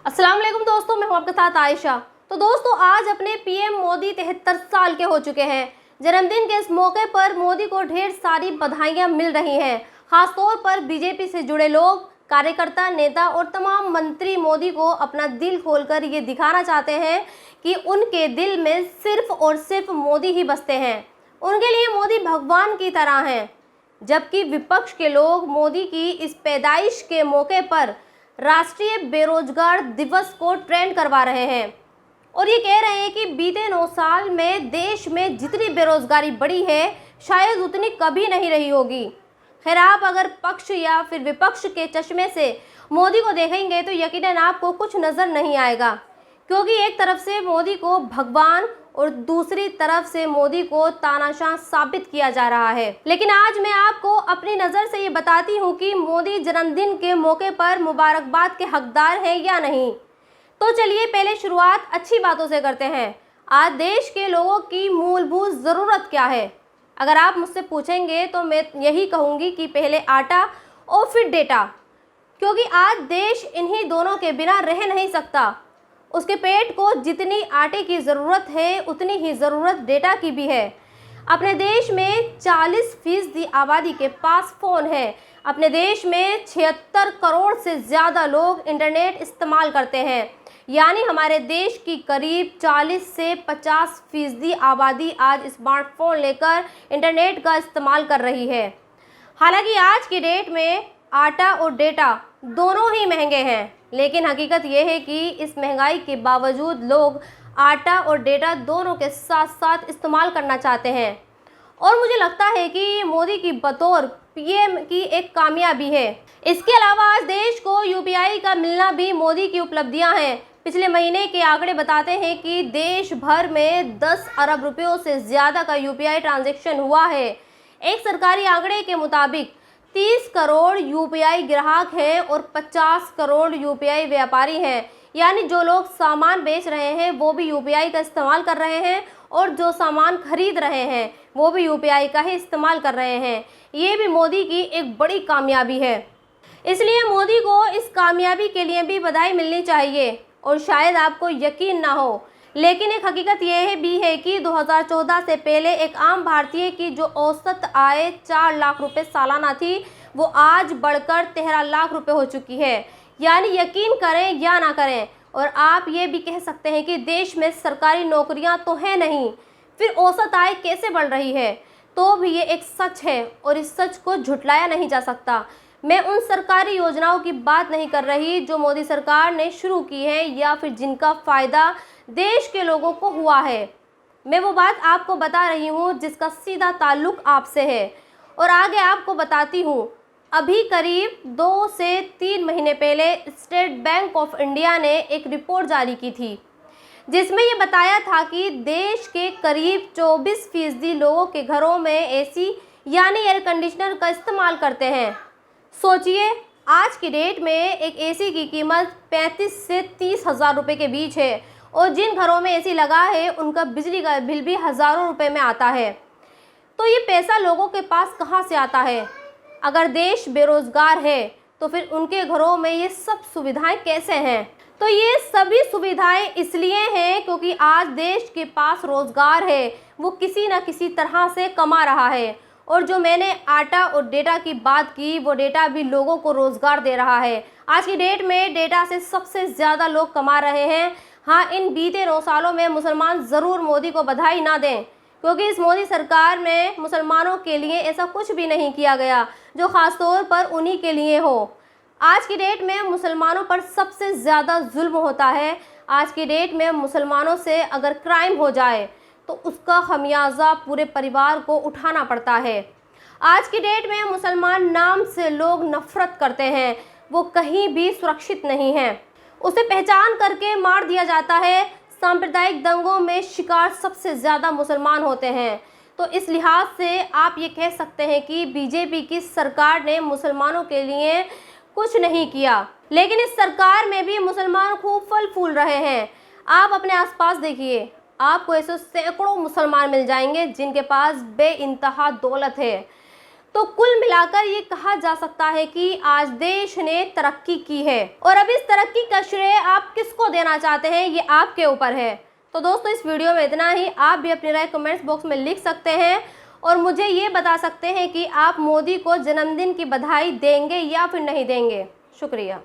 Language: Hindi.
अस्सलाम वालेकुम दोस्तों, मैं हूं आपके साथ आयशा। तो दोस्तों, आज अपने पीएम मोदी 73 साल के हो चुके हैं। जन्मदिन के इस मौके पर मोदी को ढेर सारी बधाइयां मिल रही हैं। खासतौर पर बीजेपी से जुड़े लोग, कार्यकर्ता, नेता और तमाम मंत्री मोदी को अपना दिल खोलकर ये दिखाना चाहते हैं कि उनके दिल में सिर्फ और सिर्फ मोदी ही बसते हैं। उनके लिए मोदी भगवान की तरह हैं। जबकि विपक्ष के लोग मोदी की इस पैदाइश के मौके पर राष्ट्रीय बेरोजगार दिवस को ट्रेंड करवा रहे हैं और ये कह रहे हैं कि बीते 9 साल में देश में जितनी बेरोजगारी बढ़ी है, शायद उतनी कभी नहीं रही होगी। खैर, आप अगर पक्ष या फिर विपक्ष के चश्मे से मोदी को देखेंगे तो यकीनन आपको कुछ नज़र नहीं आएगा, क्योंकि एक तरफ से मोदी को भगवान और दूसरी तरफ से मोदी को तानाशाह साबित किया जा रहा है। लेकिन आज मैं आपको अपनी नज़र से ये बताती हूँ कि मोदी जन्मदिन के मौके पर मुबारकबाद के हकदार हैं या नहीं। तो चलिए पहले शुरुआत अच्छी बातों से करते हैं। आज देश के लोगों की मूलभूत ज़रूरत क्या है? अगर आप मुझसे पूछेंगे तो मैं यही कहूँगी कि पहले आटा और फिर डेटा, क्योंकि आज देश इन्हीं दोनों के बिना रह नहीं सकता। उसके पेट को जितनी आटे की ज़रूरत है, उतनी ही ज़रूरत डेटा की भी है। अपने देश में 40% आबादी के पास फ़ोन है। अपने देश में 76 करोड़ से ज़्यादा लोग इंटरनेट इस्तेमाल करते हैं, यानी हमारे देश की करीब 40 से 50% आबादी आज स्मार्टफोन लेकर इंटरनेट का इस्तेमाल कर रही है। हालांकि आज की डेट में आटा और डेटा दोनों ही महंगे हैं, लेकिन हकीकत यह है कि इस महंगाई के बावजूद लोग आटा और डेटा दोनों के साथ साथ इस्तेमाल करना चाहते हैं और मुझे लगता है कि ये मोदी की बतौर पीएम की एक कामयाबी है। इसके अलावा आज देश को यूपीआई का मिलना भी मोदी की उपलब्धियां हैं। पिछले महीने के आंकड़े बताते हैं कि देश भर में 10 अरब रुपयों से ज़्यादा का यूपीआई ट्रांजैक्शन हुआ है। एक सरकारी आंकड़े के मुताबिक 30 करोड़ यूपीआई ग्राहक हैं और 50 करोड़ यूपीआई व्यापारी हैं, यानी जो लोग सामान बेच रहे हैं वो भी यूपीआई का इस्तेमाल कर रहे हैं और जो सामान खरीद रहे हैं वो भी यूपीआई का ही इस्तेमाल कर रहे हैं। ये भी मोदी की एक बड़ी कामयाबी है, इसलिए मोदी को इस कामयाबी के लिए भी बधाई मिलनी चाहिए। और शायद आपको यकीन ना हो, लेकिन एक हकीकत यह भी है कि 2014 से पहले एक आम भारतीय की जो औसत आय 4 लाख रुपए सालाना थी, वो आज बढ़कर 13 लाख रुपए हो चुकी है। यानी यकीन करें या ना करें, और आप ये भी कह सकते हैं कि देश में सरकारी नौकरियां तो हैं नहीं, फिर औसत आय कैसे बढ़ रही है? तो भी ये एक सच है और इस सच को झुटलाया नहीं जा सकता। मैं उन सरकारी योजनाओं की बात नहीं कर रही जो मोदी सरकार ने शुरू की है या फिर जिनका फ़ायदा देश के लोगों को हुआ है। मैं वो बात आपको बता रही हूँ जिसका सीधा ताल्लुक आपसे है और आगे आपको बताती हूँ। अभी करीब 2 से 3 महीने पहले स्टेट बैंक ऑफ इंडिया ने एक रिपोर्ट जारी की थी, जिसमें ये बताया था कि देश के करीब 24% लोगों के घरों में एसी यानी एयर कंडीशनर का इस्तेमाल करते हैं। सोचिए, आज की डेट में एक एसी की कीमत 35 से 30 हज़ार रुपये के बीच है और जिन घरों में एसी लगा है उनका बिजली का बिल भी हज़ारों रुपए में आता है। तो ये पैसा लोगों के पास कहाँ से आता है? अगर देश बेरोजगार है तो फिर उनके घरों में ये सब सुविधाएं कैसे हैं? तो ये सभी सुविधाएं इसलिए हैं क्योंकि आज देश के पास रोजगार है, वो किसी न किसी तरह से कमा रहा है। और जो मैंने आटा और डेटा की बात की, वो डेटा भी लोगों को रोजगार दे रहा है। आज की डेट में डेटा से सबसे ज़्यादा लोग कमा रहे हैं। हाँ, इन बीते 9 सालों में मुसलमान ज़रूर मोदी को बधाई ना दें, क्योंकि इस मोदी सरकार में मुसलमानों के लिए ऐसा कुछ भी नहीं किया गया जो ख़ास तौर पर उन्हीं के लिए हो। आज की डेट में मुसलमानों पर सबसे ज़्यादा जुल्म होता है। आज की डेट में मुसलमानों से अगर क्राइम हो जाए तो उसका खमियाजा पूरे परिवार को उठाना पड़ता है। आज की डेट में मुसलमान नाम से लोग नफरत करते हैं, वो कहीं भी सुरक्षित नहीं हैं। उसे पहचान करके मार दिया जाता है। सांप्रदायिक दंगों में शिकार सबसे ज़्यादा मुसलमान होते हैं। तो इस लिहाज से आप ये कह सकते हैं कि बीजेपी की सरकार ने मुसलमानों के लिए कुछ नहीं किया, लेकिन इस सरकार में भी मुसलमान खूब फल फूल रहे हैं। आप अपने आसपास देखिए, आपको ऐसे सैकड़ों मुसलमान मिल जाएंगे जिनके पास बेइंतहा दौलत है। तो कुल मिलाकर ये कहा जा सकता है कि आज देश ने तरक्की की है। और अब इस तरक्की का श्रेय आप किस देना चाहते हैं ये आपके ऊपर है। तो दोस्तों इस वीडियो में इतना ही। आप भी अपनी राय कमेंट्स बॉक्स में लिख सकते हैं और मुझे ये बता सकते हैं कि आप मोदी को जन्मदिन की बधाई देंगे या फिर नहीं देंगे। शुक्रिया।